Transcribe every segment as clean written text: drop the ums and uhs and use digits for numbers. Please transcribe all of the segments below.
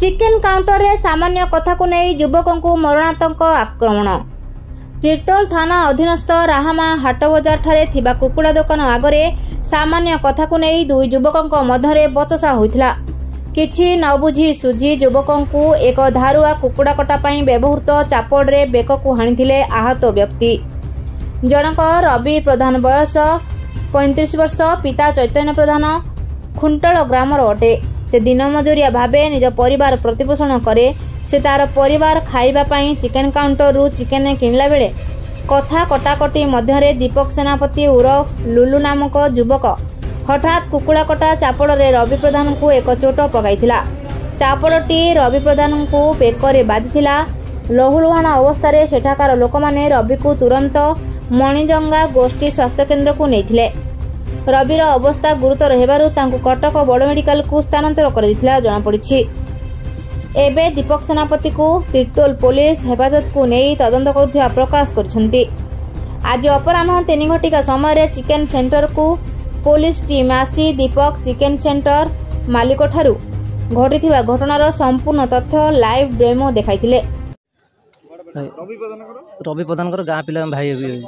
Chicken counter रे सामान्य कथा को नहीं युवकों को मरणातंक आक्रमण। तीर्तोल थाना अधीनस्थ राहामा हाट बजार ठारे थिबा कुकुड़ा दुकान आगरे सामान्य कथा को नहीं दुई युवकों मध्य बचसा होइथिला। किछि न बुझी सुझी युवकों को एक धारुआ कुकुड़ा कटा पई व्यवहृत चापड़े बेक को हाणिथिले आहत व्यक्ति। जनक रवि प्रधान बयस 35 वर्ष, पिता चैतन्य प्रधान खुंटल ग्रामर अटे। से दिन मजूरिया भावे निज परिवार प्रतिपोषण करे। से तार परिवार खाइबा पई चिकेन काउंटर रु चिकेन किनला बेले कथा कटाकटी मध्य दीपक सेनापति उर्फ लुलु नामक युवक हठात कुकुड़ा कटा चापड़े रवि प्रधान को एक चोट पकाइथिला। चापड़टी रवि प्रधान को बेकरे बाजिथिला। लहुलुहाण अवस्था सेठाकार लोक माने रवि को तुरंत मणिजंगा गोष्ठी स्वास्थ्य केन्द्र को नेइथिले। रविर अवस्था गुरुतर हेबारु तांको कटक बड़ मेडिकल को स्थानांतर कर दिथिला जणा पड़िछि। एबे दीपक सेनापति को तीर्तोल पुलिस हेफाजत को नहीं तदंत करुथिबा प्रकाश करछन्ति। आज अपराह्न 3 घटिका समय चिकेन सेंटर को पुलिस टीम आसी दीपक चिकेन सेंटर मालिक ठारू घटिथिबा घटनार संपूर्ण तथ्य लाइव डेमो देखाइथिले। रवि प्रधान गाँ पिला भाई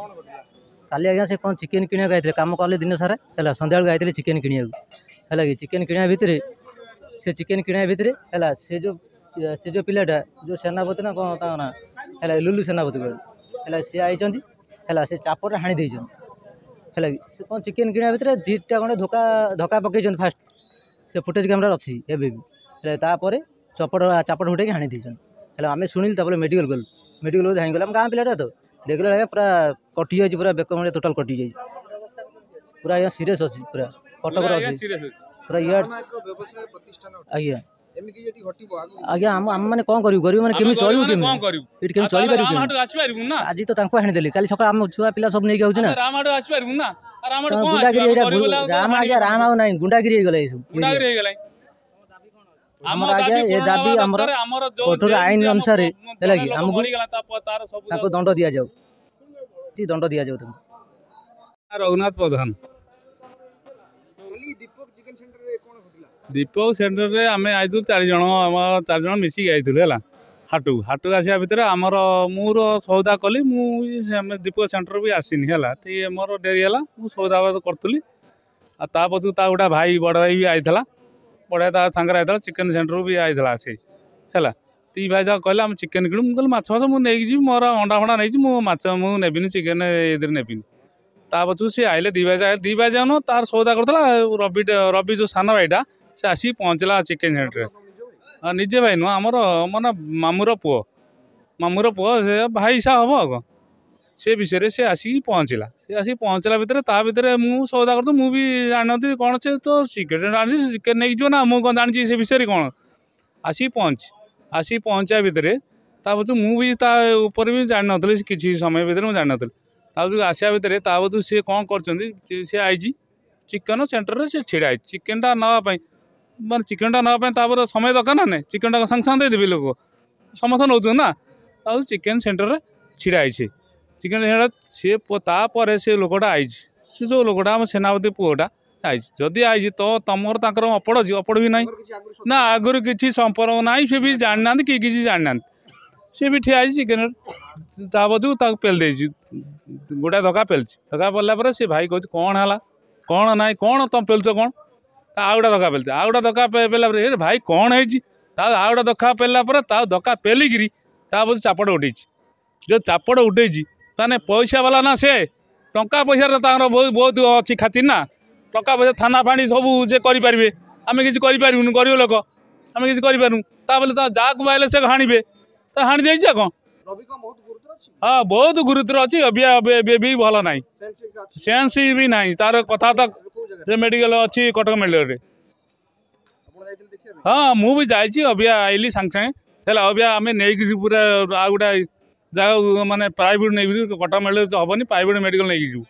काली आज्ञा से कौन चिकेन किणा गए कम कले दिन सारा है सन्ध्या गए चिकेन किणा है कि चिकेन किणा भितर से चिकेन किणा भितर है से जो पिलाटा जो सेनापति ना कौन ना है लुलु सेनापति है सी आई है से चापड़े हाणी दे है कि कौन चिकेन किणा भितर दुईटा खंडे धोका धक्का पकड़ फास्ट से फुटेज कैमेरा अच्छी एवं तापर चापड़ उठे हाणी दे है आम शुणिल मेडिकल गलु मेडिकल धाई गल गाँ पिलाटा तो देखल आज्ञा पूरा कटि जाए पूरा बेक मैं टोटाल कटि जाए पूरा आज्ञा सीरीयस अच्छी पूरा कटक पूरा आज्ञा आज्ञा आम मैंने कौन करूँ गरीब मैंने केमी चलू केमी चली पारू आज तो हाणीदेली काली सकाल आम छुआ पिला सब नहीं आउछ ना गुंडागिरी राम आज्ञा राम आउ ना गुंडागिरी गला सब आज्ञा ये दाबी कठोर आईन अनुसार है कि आमको दंड दि जाऊ दंड दि जाऊ। रघुनाथ प्रधान दीपक सेंटर रे आम आईलु 4 जन मिसिक आईलु है हाटू हाटू आसा भितर आमर मोर सौदा कली दीपक सेंटर भी आसनी है ठीक मोर डेरी है मुझे सौदा करी ता पचू ता गोटा भाई बड़ भाई भी आई बढ़िया ता सांगे आई चिकेन सेंटर भी आई से है ती भाई जहाँ कहला चिकेन किणु मुझे माछ फाछ मुझे मोर अंडा फंडा नहीं मुझे नेबिनी चिकेन ये नेबिनी ता पचू सी आइले दी भाई जान तार सौदा करता रवि जो सान भाईटा से आसी पहुँचला चिकेन सेंटर निजे भाई नुह आमर माना मामूर पुओ से भाई हिसाब हम आग से विषय से आसिक पहुँचला से आसिक पहुँचला भितर ता भितर मुझे सौदा कर मुझे जानी कौन से तो चिकेन चिकेन नहीं जो ना मुझे कौन जानी से विषय कौन आसिक पहुँचा भितर तापू मुझे भी जान नी किसी समय भितर मुझे जान नी आसा भितर तापू सी कौन कर आई चिकेन सेंटर से छिड़ा चिकेनटा नापी माने चिकेनटा नापी समय दरकार ना चिकेनटा सागे सागे देदेवी लोक समस्त नौ ना चिकेन सेंटर छिड़ा चिकेन सी तापर से लोकटा आई से जो लोकटा आम सेनापति पुओटा आई जदि आई तो तुमर तक अपड़ अपड़ भी ना आगुरी किसी संपर्क ना सी भी जाना कि किसी जाना सी भी ठिया चिकेन ताबू पेल दे गोटा धक्का पेलची धक्का पड़ला सी भाई कह कौन है कौन ना कौन तुम पेलच कौन आउ गोटा धक्का पेलते आउ गोटा धक्का पेला भाई कौन है आउ गोटा धक्का पेला धक्का पेलिकी ताबू चापड़ उठे जो चापड़ उठे ताने पैसा वाला ना से टंका पैसा बहुत बहुत अच्छी खातिर ना टंका पैसा थाना फाणी सब जे करें आम कि गरीब लोक आम कि करूँ जहाँ बाइले से हाणवे तो हाणी दे कौन हाँ बहुत गुरुतर अच्छी भी भल ना सेन्स भी ना तार कथा मेडिकल अच्छी कटक मेडिकल हाँ मुझे जाइए अबिया आइली सांगे सागे है अबिया आम नहीं पूरा आ गोटा जगह माने प्राइवेट नहीं कटक मेडिकल तो हेनी प्राइवेट मेडिकल नहीं जीव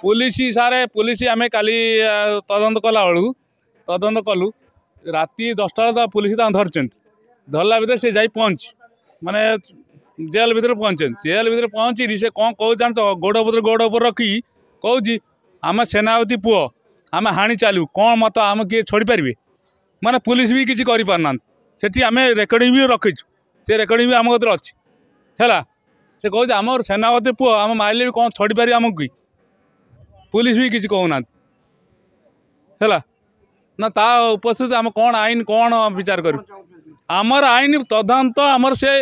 पुलिस सारे पुलिस आम काली तदंत कला बेलू तदंत कलु राति 10टा पुलिस धरचंत धरला भितर से जाई पहुँच माने जेल भितर पहुँचे जेल भितर पहुँची से कौन कह जान गोड़ उपर रखी कौच आम सेनापति पुओ आम हाणी चालू कौन मत आम किए छोड़ी पारे माने पुलिस भी किसी करि पारना सेठी आमे रेकर्डिंग भी रखिछु से रेकर्डिंग भी आम कतरे अछि हैला से कहू आम सेनापति पुओ आम मारिले भी कौन छड़ी पारि आमको पुलिस भी किसी कहूना हैला ना ता उपस्थित आम कौन आईन कौन विचार करूँ आमर आईन तदंत आमर से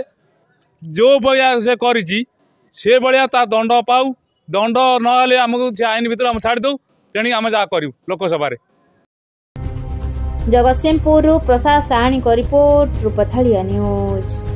जो भाया से करी से भाया ता दंड पाऊ दंड ना आमको से आईन भितर आम छाड़ दो तेणी आम जहाँ करूँ लोकसभा जगतसिंहपुर प्रसाद साहानी रिपोर्ट रूपथालिया न्यूज।